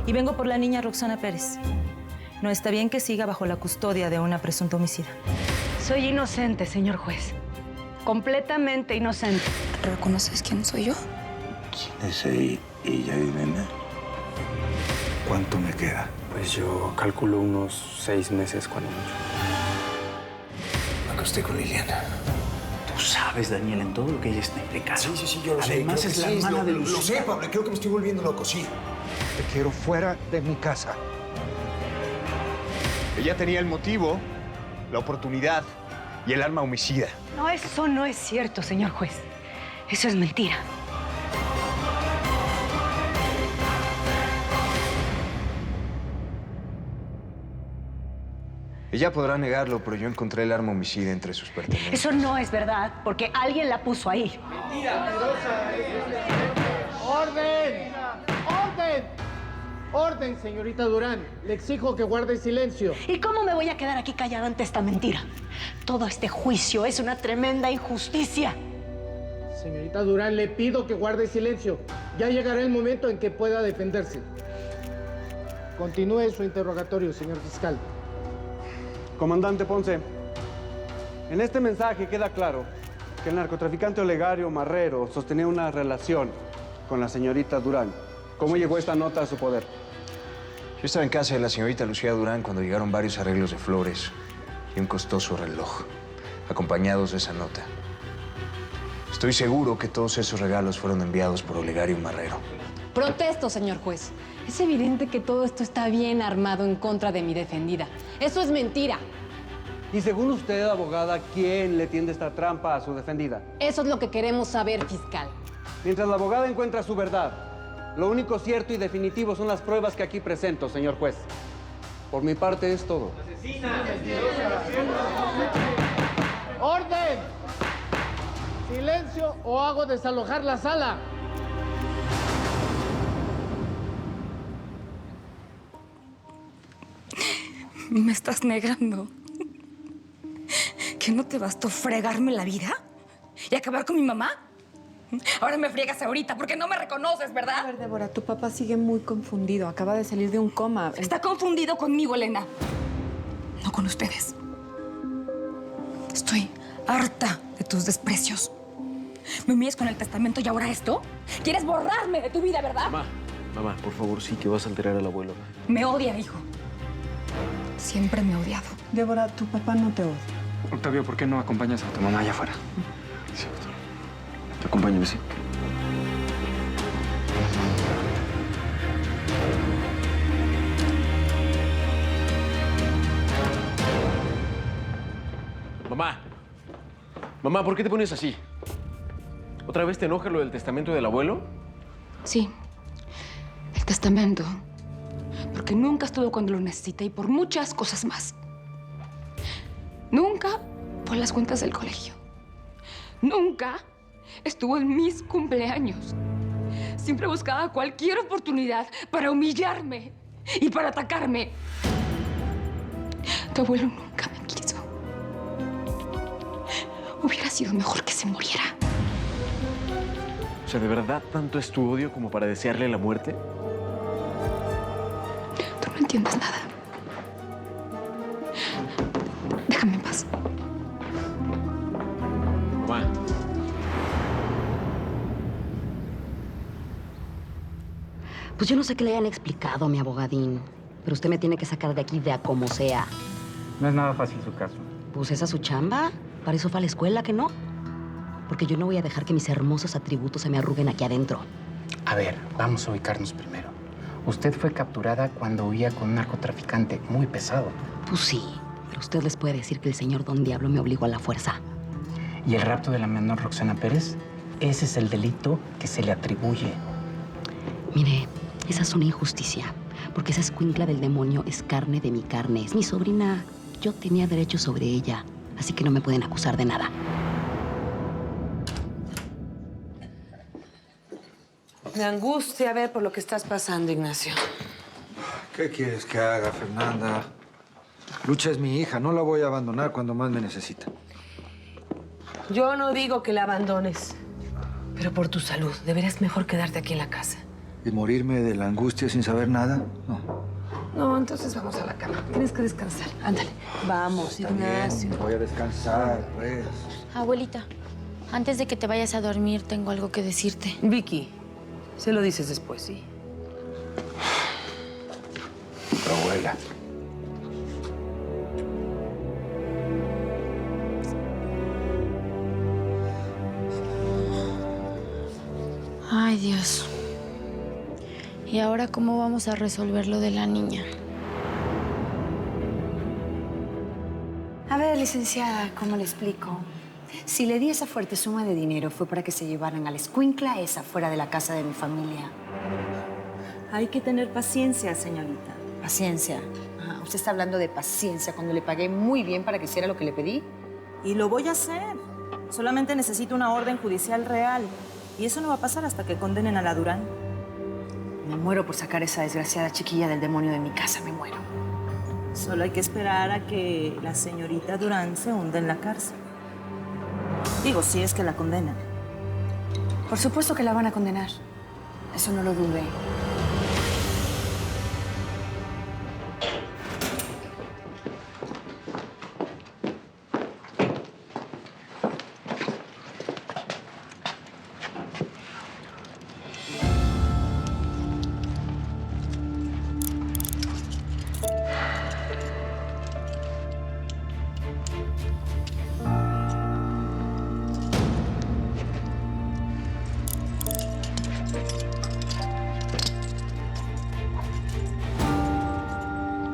Y vengo por la niña Roxana Pérez. No está bien que siga bajo la custodia de una presunta homicida. Soy inocente, señor juez. Completamente inocente. ¿Reconoces quién soy yo? ¿Quién es ella, Elena? ¿Cuánto me queda? Pues yo calculo unos 6 meses cuando mucho. Me acosté con Liliana. Tú sabes, Daniel, en todo lo que ella está implicada. Sí, yo lo sé. Además, es la hermana de Lucía. Lo sé, Pablo. Creo que me estoy volviendo loco, sí. Te quiero fuera de mi casa. Ella tenía el motivo, la oportunidad y el arma homicida. No, eso no es cierto, señor juez. Eso es mentira. Ella podrá negarlo, pero yo encontré el arma homicida entre sus pertenencias. Eso no es verdad, porque alguien la puso ahí. ¡Orden! ¡Orden! ¡Orden, señorita Durán! Le exijo que guarde silencio. ¿Y cómo me voy a quedar aquí callada ante esta mentira? Todo este juicio es una tremenda injusticia. Señorita Durán, le pido que guarde silencio. Ya llegará el momento en que pueda defenderse. Continúe su interrogatorio, señor fiscal. Comandante Ponce, en este mensaje queda claro que el narcotraficante Olegario Marrero sostenía una relación con la señorita Durán. ¿Cómo llegó esta nota a su poder? Yo estaba en casa de la señorita Lucía Durán cuando llegaron varios arreglos de flores y un costoso reloj, acompañados de esa nota. Estoy seguro que todos esos regalos fueron enviados por Olegario Marrero. Protesto, señor juez. Es evidente que todo esto está bien armado en contra de mi defendida. Eso es mentira. Y según usted, abogada, ¿quién le tiende esta trampa a su defendida? Eso es lo que queremos saber, fiscal. Mientras la abogada encuentra su verdad, lo único cierto y definitivo son las pruebas que aquí presento, señor juez. Por mi parte es todo. ¡Orden! ¡Silencio o hago desalojar la sala! ¿Me estás negando? ¿Que no te bastó fregarme la vida y acabar con mi mamá? Ahora me friegas ahorita porque no me reconoces, ¿verdad? A ver, Débora, tu papá sigue muy confundido. Acaba de salir de un coma. Está confundido conmigo, Elena. No con ustedes. Estoy harta de tus desprecios. Me humillas con el testamento y ahora esto. ¿Quieres borrarme de tu vida, verdad? Mamá, por favor, sí que vas a alterar al abuelo. Me odia, hijo. Siempre me ha odiado. Débora, tu papá no te odia. Octavio, ¿por qué no acompañas a tu mamá allá afuera? Sí, doctor. Acompáñame, sí. Mamá. Mamá, ¿por qué te pones así? ¿Otra vez te enoja lo del testamento del abuelo? Sí, el testamento. Porque nunca estuvo cuando lo necesité y por muchas cosas más. Nunca por las cuentas del colegio. Nunca estuvo en mis cumpleaños. Siempre buscaba cualquier oportunidad para humillarme y para atacarme. Tu abuelo nunca me quiso. Hubiera sido mejor que se muriera. O sea, ¿de verdad tanto es tu odio como para desearle la muerte? Tú no entiendes nada. Déjame en paz. Mamá. Pues yo no sé qué le hayan explicado a mi abogadín, pero usted me tiene que sacar de aquí de a como sea. No es nada fácil su caso. Pues esa es su chamba. Para eso fue a la escuela, ¿que no? Porque yo no voy a dejar que mis hermosos atributos se me arruguen aquí adentro. A ver, vamos a ubicarnos primero. Usted fue capturada cuando huía con un narcotraficante muy pesado. Pues sí, pero usted les puede decir que el señor Don Diablo me obligó a la fuerza. ¿Y el rapto de la menor Roxana Pérez? Ese es el delito que se le atribuye. Mire, esa es una injusticia, porque esa escuincla del demonio es carne de mi carne, es mi sobrina. Yo tenía derecho sobre ella, así que no me pueden acusar de nada. Me angustia ver por lo que estás pasando, Ignacio. ¿Qué quieres que haga, Fernanda? Lucha es mi hija, no la voy a abandonar cuando más me necesita. Yo no digo que la abandones, pero por tu salud deberías mejor quedarte aquí en la casa. ¿Y morirme de la angustia sin saber nada? No. No, entonces vamos a la cama. Tienes que descansar. Ándale. Vamos, Está bien, voy a descansar, pues. Abuelita, antes de que te vayas a dormir, tengo algo que decirte. Vicky, se lo dices después, ¿sí? Abuela. Ay, Dios. ¿Y ahora cómo vamos a resolver lo de la niña? A ver, licenciada, ¿cómo le explico? Si le di esa fuerte suma de dinero fue para que se llevaran a la escuincla esa fuera de la casa de mi familia. Hay que tener paciencia, señorita. Paciencia. Ajá. ¿Usted está hablando de paciencia cuando le pagué muy bien para que hiciera lo que le pedí? Y lo voy a hacer. Solamente necesito una orden judicial real. Y eso no va a pasar hasta que condenen a la Durán. Me muero por sacar a esa desgraciada chiquilla del demonio de mi casa, me muero. Solo hay que esperar a que la señorita Durán se hunda en la cárcel. Digo, si es que la condenan. Por supuesto que la van a condenar. Eso no lo dude.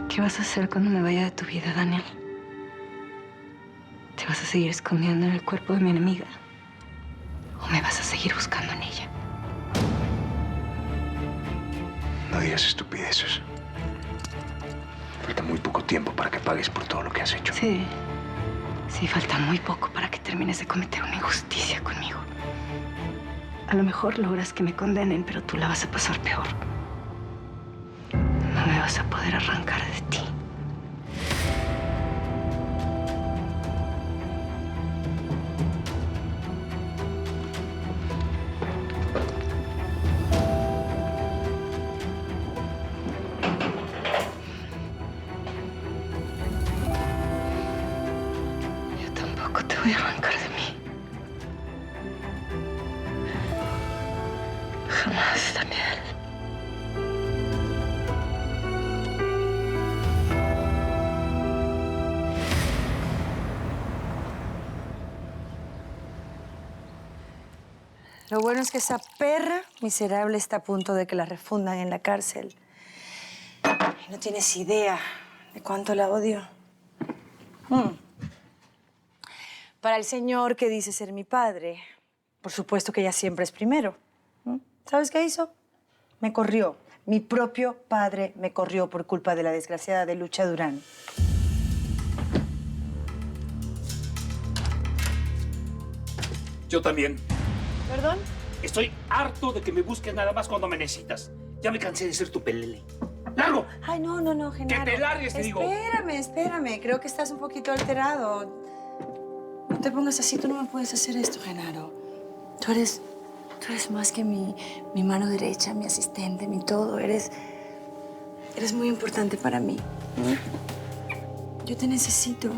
¿Qué vas a hacer cuando me vaya de tu vida, Daniel? ¿Te vas a seguir escondiendo en el cuerpo de mi enemiga? ¿O me vas a seguir buscando en ella? No digas estupideces. Falta muy poco tiempo para que pagues por todo lo que has hecho. Sí. Sí, falta muy poco para que termines de cometer una injusticia conmigo. A lo mejor logras que me condenen, pero tú la vas a pasar peor. No me vas a poder arrancar de ti. Yo tampoco te voy a arrancar de mí. Jamás, Daniel. Lo bueno es que esa perra miserable está a punto de que la refundan en la cárcel. Y no tienes idea de cuánto la odio. Para el señor que dice ser mi padre, por supuesto que ella siempre es primero. ¿Sabes qué hizo? Me corrió. Mi propio padre me corrió por culpa de la desgraciada de Lucha Durán. Yo también. ¿Perdón? Estoy harto de que me busques nada más cuando me necesitas. Ya me cansé de ser tu pelele. ¡Largo! Ay, no, Genaro. ¡Que te largues, te digo! Espérame. Creo que estás un poquito alterado. No te pongas así. Tú no me puedes hacer esto, Genaro. Tú eres más que mi mano derecha, mi asistente, mi todo. Eres muy importante para mí. Yo te necesito.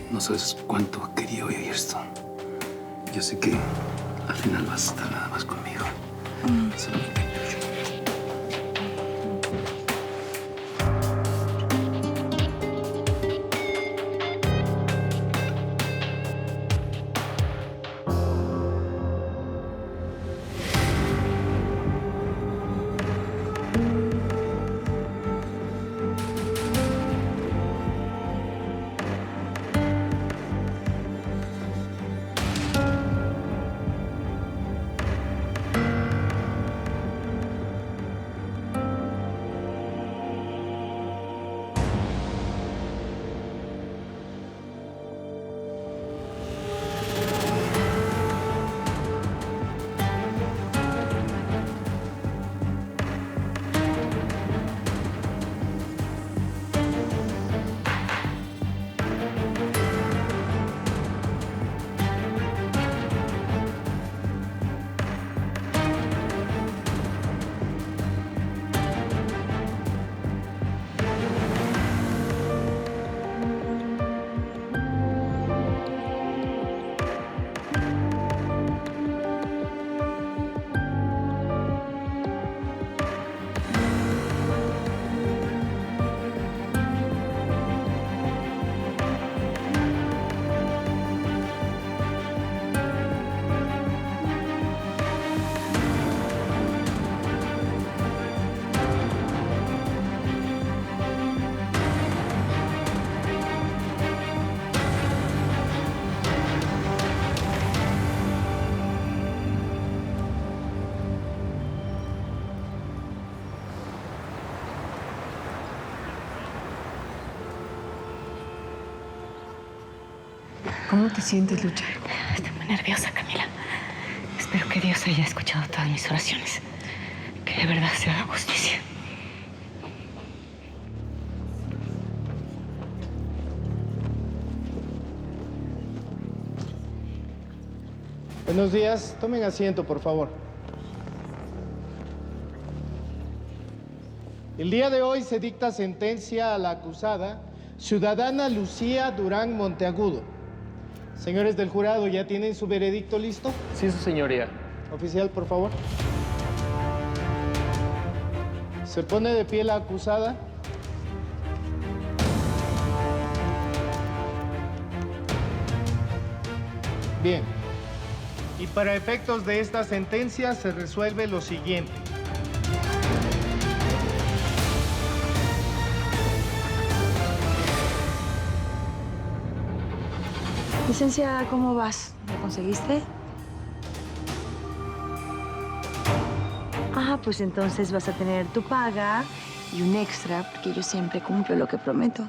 No sabes cuánto quería oír esto. Yo sé que al final vas a estar nada más conmigo. Solo que ¿Cómo te sientes, Lucha? Estoy muy nerviosa, Camila. Espero que Dios haya escuchado todas mis oraciones. Que de verdad se haga justicia. Buenos días. Tomen asiento, por favor. El día de hoy se dicta sentencia a la acusada, ciudadana Lucía Durán Monteagudo. Señores del jurado, ¿ya tienen su veredicto listo? Sí, su señoría. Oficial, por favor. Se pone de pie la acusada. Bien. Y para efectos de esta sentencia se resuelve lo siguiente. Licenciada, ¿cómo vas? ¿Lo conseguiste? Ah, pues entonces vas a tener tu paga y un extra, porque yo siempre cumplo lo que prometo.